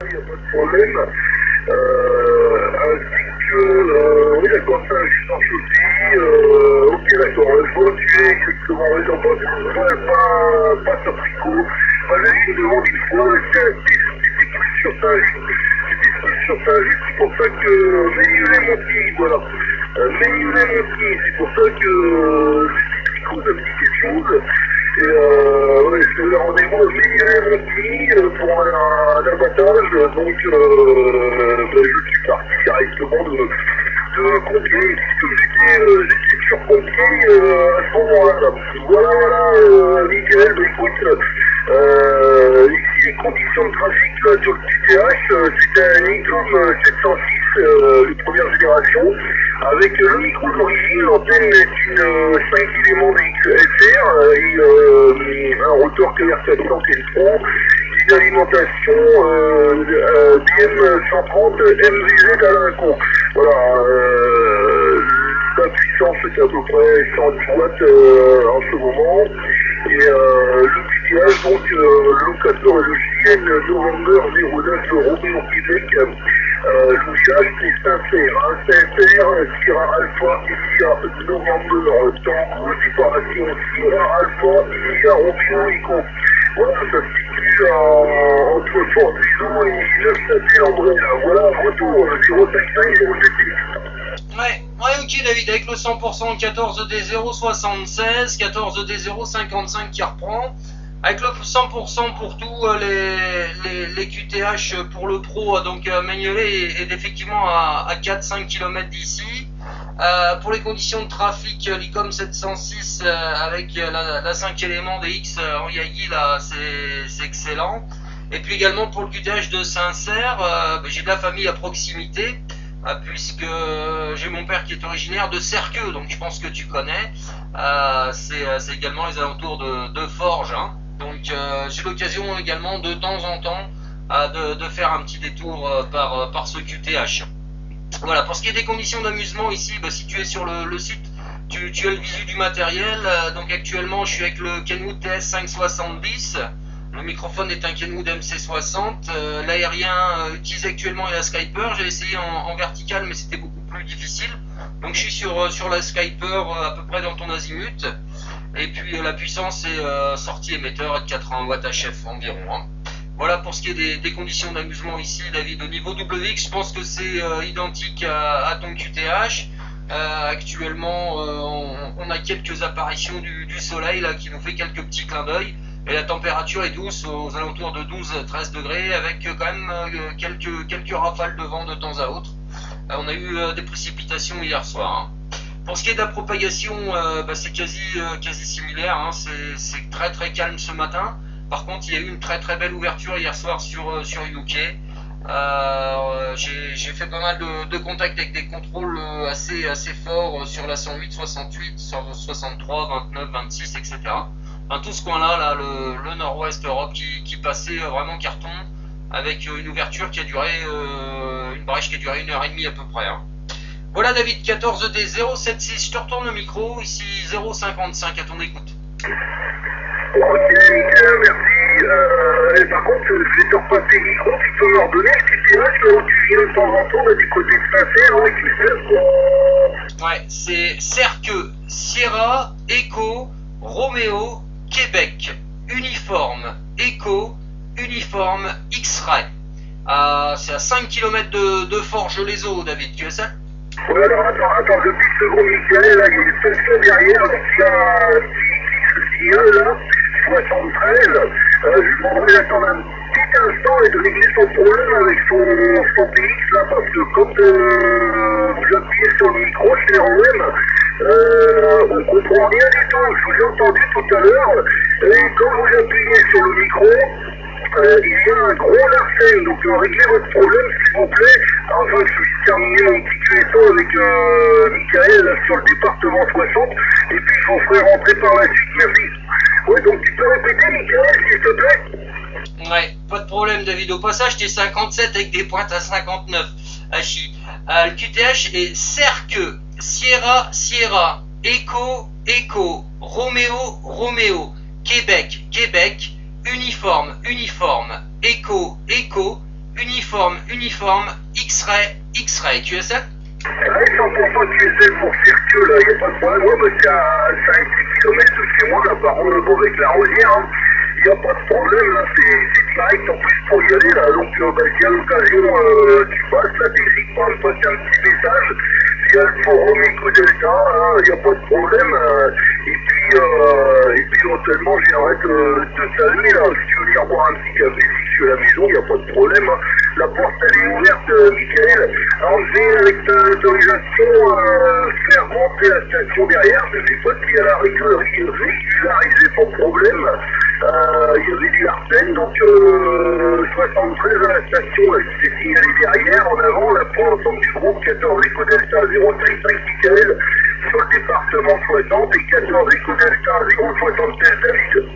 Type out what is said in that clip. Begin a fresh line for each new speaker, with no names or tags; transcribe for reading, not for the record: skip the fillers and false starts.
il n'y a pas de problème. Ainsi que, oui, d'accord, ça, je suis en chaussée. Ok, d'accord, je vois où tu es exactement. Mais non, pas sur tricot. Moi, j'ai eu une demande une fois, c'était plus sur ça. C'était plus sur ça, c'est pour ça que Manuel Monti, voilà. Manuel Monti, c'est pour ça que le tricot, ça me dit quelque chose. Et ouais, je vais rendez-vous à Manuel pour un abattage, donc ben, je suis parti directement de Compiègne, puisque j'étais sur Compiègne à ce moment-là. Voilà, voilà, Michael, ben, écoute, ici les conditions de trafic là, sur le QTH, c'était un Nikon 706 de première génération, avec le micro d'origine, l'antenne est une 5 éléments XFR et un rotor KR400 qui est le front, une alimentation DM130 MVZ à l'incon. Voilà, la puissance c'est à peu près 110 watts en ce moment. Et le QTH, donc locateur logiciel November 09 Romeo Québec. Le village c'est Saint-Cyr, hein, Saint-Cyr, Sierra Alpha, India, November, Tango, séparation, Sierra Alpha, India, Romeo Eco. Voilà, ça se situe entre Fort Buisson et 9 en Brel. Voilà, retour 055 076.
Ouais, ok David, avec le 100% 14D076, 14D055 qui reprend, avec le 100% pour tous les QTH pour le Pro, donc Magnolet est effectivement à 4-5 km d'ici. Pour les conditions de trafic, l'ICOM 706 avec la 5 éléments DX en Yagi, là c'est excellent. Et puis également pour le QTH de Saint-Cyr, j'ai de la famille à proximité. Puisque j'ai mon père qui est originaire de Serqueux, donc je pense que tu connais. C'est également les alentours de Forges, hein. Donc j'ai l'occasion également de temps en temps de faire un petit détour par ce QTH. Voilà, pour ce qui est des conditions d'amusement ici, si tu es sur le site, tu as le visu du matériel. Donc actuellement je suis avec le Kenwood TS570. Le microphone est un Kenwood MC60, l'aérien utilisé actuellement est la Skyper, j'ai essayé en vertical mais c'était beaucoup plus difficile. Donc je suis sur la Skyper à peu près dans ton azimut. Et puis la puissance est sortie émetteur est de 80 watts HF environ. Hein. Voilà pour ce qui est des conditions d'amusement ici David. Au niveau WX je pense que c'est identique à ton QTH. Actuellement on a quelques apparitions du soleil là, qui nous fait quelques petits clins d'œil. Et la température est douce, aux alentours de 12-13 degrés, avec quand même quelques rafales de vent de temps à autre. On a eu des précipitations hier soir. Hein. Pour ce qui est de la propagation, c'est quasi similaire. Hein. C'est très très calme ce matin. Par contre, il y a eu une très très belle ouverture hier soir sur UK. J'ai fait pas mal de contacts avec des contrôles assez forts sur la 108, 68, 63, 29, 26, etc. Enfin, tout ce coin-là, le nord-ouest Europe qui passait vraiment carton avec une ouverture qui a duré, une brèche qui a duré 1h30 à peu près. Hein. Voilà David, 14D076, je te retourne le micro, ici 055 à ton écoute.
Ok, merci. Et par contre, je vais te repasser le micro, tu peux me redonner le QTH là où tu viens de temps en temps, là, du côté de Saint-Cyr, avec les
Ouais, c'est Serqueux, Sierra, Echo, Roméo, Québec, uniforme, Echo, uniforme, X-Ray. C'est à 5 km de Forges-les-Eaux, David, tu es ça?
Ouais, alors attends, depuis le second Michael, là, il y a une station derrière, donc il y a un petit là, 73. Je lui demanderai d'attendre un petit instant et de régler son problème avec son PX, là, parce que quand vous appuyez sur le micro, chez ROM, on comprend rien du tout. Je vous ai entendu tout à l'heure, et quand vous appuyez sur le micro, il y a un gros larcène, donc réglez votre problème s'il vous plaît, afin que je puisse terminer mon petit QSO avec Michael là, sur le département 60, et puis je vous ferai rentrer par la suite, merci. Ouais, donc tu peux répéter Michael s'il te plaît?
Ouais, pas de problème David, au passage t'es 57 avec des pointes à 59, Hachi. Le QTH est Serqueux, Sierra, Sierra, Echo, Echo, Roméo, Roméo, Québec, Québec, uniforme, uniforme, Echo, Echo, uniforme. uniforme, X-Ray, QSL?
Ouais, 100% QSL pour Cirque, là, il n'y a pas de problème. Ouais, bah, c'est à 5-6 km de chez moi, là, par avec la Rosière, hein. Il n'y a pas de problème, là, c'est direct en plus pour y aller, là. Donc, bah, si à l'occasion, tu passes, là, t'hésites pas à me passer un petit message. Via le forum Eco-Delta, il n'y a pas de problème. Et puis éventuellement, je viendrai te saluer, là. Si tu veux venir boire un petit café, si je suis à la maison, il n'y a pas de problème, hein. La porte, elle est ouverte, Michael. Alors, je vais, avec ta autorisation, faire rentrer la station derrière. Je sais pas si elle a régularisé son problème. Il y avait du Arsène, donc 73 à la station. Je t'ai signalé derrière, en avant, là, pour l'ensemble du groupe, 14 Eco Delta 035 Michael, sur le département 60, et 14 Eco Delta 076 David.